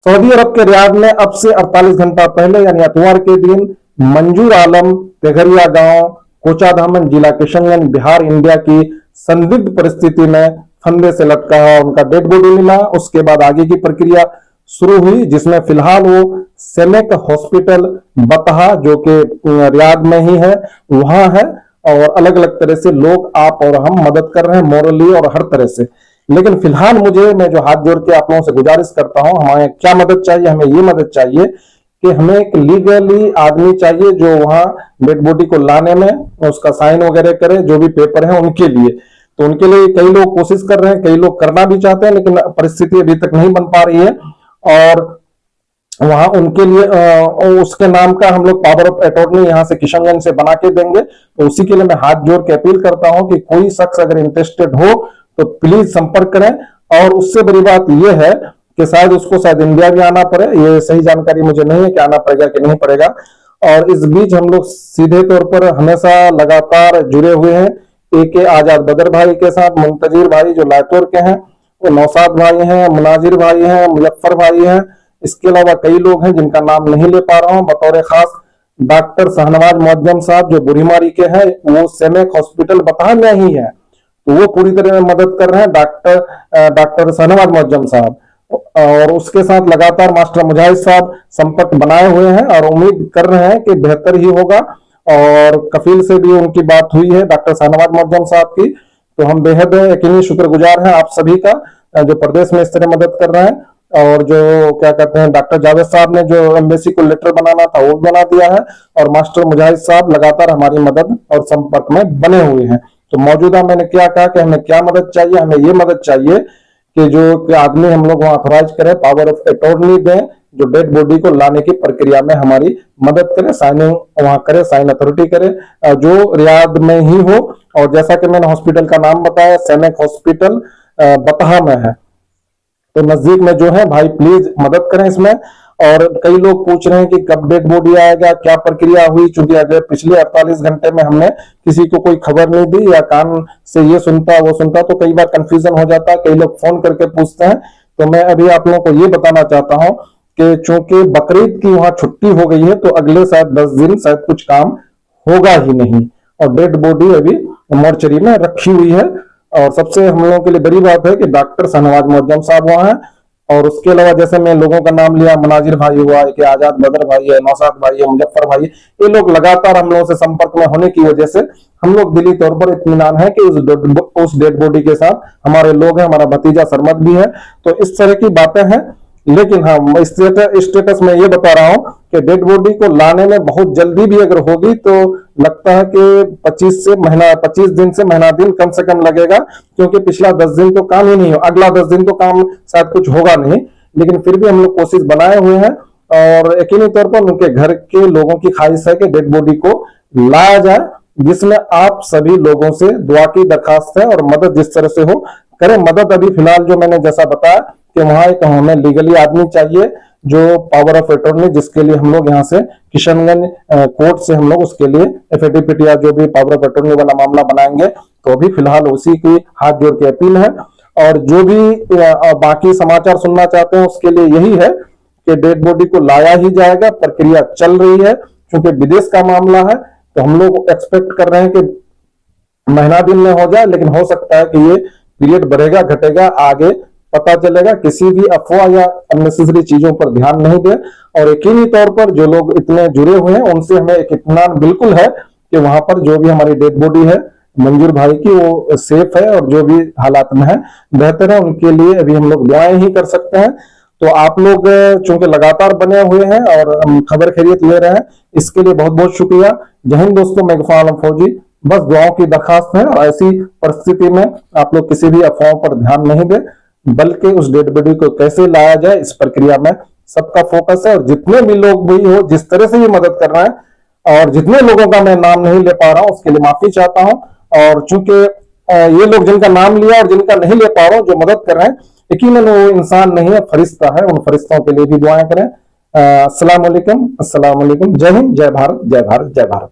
Saudi अरब के Riyadh में अब से 48 घंटा पहले यानी इतवार के दिन मंजूर आलम तेघरिया गांव कोचाधामन जिला किशनगंज बिहार इंडिया की संदिग्ध परिस्थिति में फंदे से लटका है उनका डेड बॉडी मिला। उसके बाद आगे की प्रक्रिया शुरू हुई जिसमें फिलहाल वो सेमेक हॉस्पिटल बतहा जो कि रियाद में ही है वहां है और अलग अलग तरह से लोग आप और हम मदद कर रहे हैं मॉरली और हर तरह से। लेकिन फिलहाल मैं जो हाथ जोड़ के आप लोगों से गुजारिश करता हूं, हमें क्या मदद चाहिए, हमें ये मदद चाहिए कि हमें एक लीगली आदमी चाहिए जो वहां डेड बॉडी को लाने में उसका साइन वगैरह करे, जो भी पेपर है उनके लिए। तो उनके लिए कई लोग कोशिश कर रहे हैं, कई लोग करना भी चाहते हैं, लेकिन परिस्थिति अभी तक नहीं बन पा रही है। और वहां उनके लिए उसके नाम का हम लोग पावर ऑफ अटॉर्नी यहां से किशनगंज से बना के देंगे। तो उसी के लिए मैं हाथ जोड़ के अपील करता हूं कि कोई शख्स अगर इंटरेस्टेड हो तो प्लीज संपर्क करें। और उससे बड़ी बात यह है कि शायद इंडिया भी आना पड़े, ये सही जानकारी मुझे नहीं है कि आना पड़ेगा कि नहीं पड़ेगा। और इस बीच हम लोग सीधे तौर पर हमेशा लगातार जुड़े हुए हैं AK आजाद बदर भाई के साथ, मुंतजिर भाई जो लातूर के हैं, वो नौसाद भाई हैं, मुनाजिर भाई हैं, मुजफ्फर भाई हैं। इसके अलावा कई लोग हैं जिनका नाम नहीं ले पा रहा हूं, बतौर खास डॉक्टर शाहनवाज मुअज्जम साहब जो बुढ़ीमारी के हैं, वो सेमेक हॉस्पिटल बतहा में ही है, तो वो पूरी तरह मदद कर रहे हैं डॉक्टर शाहनवाज मुअज्जम साहब। और उसके साथ लगातार मास्टर मुजाहिद साहब संपर्क बनाए हुए हैं और उम्मीद कर रहे हैं कि बेहतर ही होगा। और कफील से भी उनकी बात हुई है डॉक्टर शाहनवाज मुअज्जम साहब की। तो हम बेहद यकीनी शुक्रगुजार हैं आप सभी का जो प्रदेश में इस तरह मदद कर रहे हैं। और जो क्या कहते हैं डॉक्टर जावेद साहब ने जो एम्बेसी को लेटर बनाना था वो बना दिया है और मास्टर मुजाहिद साहब लगातार हमारी मदद और संपर्क में बने हुए हैं। तो मौजूदा मैंने क्या कहा कि हमें क्या मदद चाहिए, हमें ये मदद चाहिए कि जो आदमी हम लोग वहां ऑथराइज करें, पावर ऑफ अटॉर्नी दें, जो डेड बॉडी को लाने की प्रक्रिया में हमारी मदद करे, साइनिंग वहां करे, साइन अथॉरिटी करे, जो रियाद में ही हो। और जैसा कि मैंने हॉस्पिटल का नाम बताया सेमेक हॉस्पिटल बतहा में है, तो नजदीक में जो है भाई प्लीज मदद करें इसमें। और कई लोग पूछ रहे हैं कि कब डेड बॉडी आएगा, क्या प्रक्रिया हुई, चूंकि अगर पिछले 48 घंटे में हमने किसी को कोई खबर नहीं दी या कान से ये सुनता वो सुनता, तो कई बार कंफ्यूजन हो जाता है, कई लोग फोन करके पूछते हैं। तो मैं अभी आप लोगों को ये बताना चाहता हूं कि चूंकि बकरीद की वहां छुट्टी हो गई है, तो अगले शायद 10 दिन शायद कुछ काम होगा ही नहीं और डेड बॉडी अभी मोर्चरी में रखी हुई है। और सबसे हम लोगों के लिए बड़ी बात है कि डॉक्टर शाहनवाज मुअज्जम साहब वहां हैं। और उसके अलावा जैसे मैं लोगों का नाम लिया, मुनाजिर भाई हुआ, कि आजाद बदर भाई है, नौसाद भाई है, मुजफ्फर भाई है, ये लोग लगातार हम लोगों से संपर्क में होने की वजह से हम लोग दिली तौर पर इत्मीनान है कि उस डेड बॉडी के साथ हमारे लोग हैं, हमारा भतीजा सरमद भी है। तो इस तरह की बातें हैं। लेकिन हाँ, स्टेटस में ये बता रहा हूं कि डेड बॉडी को लाने में बहुत जल्दी भी अगर होगी तो लगता है कि 25 दिन से महीना दिन कम से कम लगेगा, क्योंकि पिछला 10 दिन तो काम ही नहीं हो, अगला 10 दिन तो काम शायद कुछ होगा नहीं। लेकिन फिर भी हम लोग कोशिश बनाए हुए हैं और यकीनी तौर पर उनके घर के लोगों की ख्वाहिश है कि डेड बॉडी को लाया जाए, जिसमें आप सभी लोगों से दुआ की दरखास्त है और मदद जिस तरह से हो करें। मदद अभी फिलहाल जो मैंने जैसा बताया कि वहां एक हमें लीगली आदमी चाहिए जो पावर ऑफ अटॉर्नी, जिसके लिए हम लोग यहाँ से किशनगंज कोर्ट से हम लोग उसके लिए एफिडेविट या जो भी पावर ऑफ अटॉर्नी वाला मामला बनाएंगे। तो अभी फिलहाल उसी की हाथ जोड़ के अपील है। और जो भी बाकी समाचार सुनना चाहते हैं उसके लिए यही है कि डेड बॉडी को लाया ही जाएगा, प्रक्रिया चल रही है। क्योंकि विदेश का मामला है तो हम लोग एक्सपेक्ट कर रहे हैं कि महीना दिन में हो जाए, लेकिन हो सकता है कि ये पीरियड बढ़ेगा घटेगा, आगे पता चलेगा। किसी भी अफवाह या अननेसेसरी चीजों पर ध्यान नहीं दे। और यकीनी तौर पर जो लोग इतने जुड़े हुए हैं उनसे हमें एक इत्मीनान बिल्कुल है कि वहां पर जो भी हमारी डेड बॉडी है मंजूर भाई की, वो सेफ है और जो भी हालात में है बेहतर है, उनके लिए अभी हम लोग दुआएं ही कर सकते हैं। तो आप लोग चूंकि लगातार बने हुए हैं और खबर खैरियत ले रहे हैं, इसके लिए बहुत बहुत शुक्रिया। जय हिंद दोस्तों, मैं गफार आलम फौजी। बस दुआओं की दरखास्त है और ऐसी परिस्थिति में आप लोग किसी भी अफवाहों पर ध्यान नहीं दें, बल्कि उस डेड बॉडी को कैसे लाया जाए इस प्रक्रिया में सबका फोकस है। और जितने भी लोग भी हो जिस तरह से ये मदद कर रहे हैं, और जितने लोगों का मैं नाम नहीं ले पा रहा हूं उसके लिए माफी चाहता हूं। और चूंकि ये लोग जिनका नाम लिया और जिनका नहीं ले पा रहा हूं, जो मदद कर रहे हैं, यकीनन वो इंसान नहीं है, फरिश्ता है। उन फरिश्तों के लिए भी दुआएं करें। अस्सलाम वालेकुम, अस्सलाम वालेकुम। जय हिंद, जय भारत, जय भारत, जय भारत।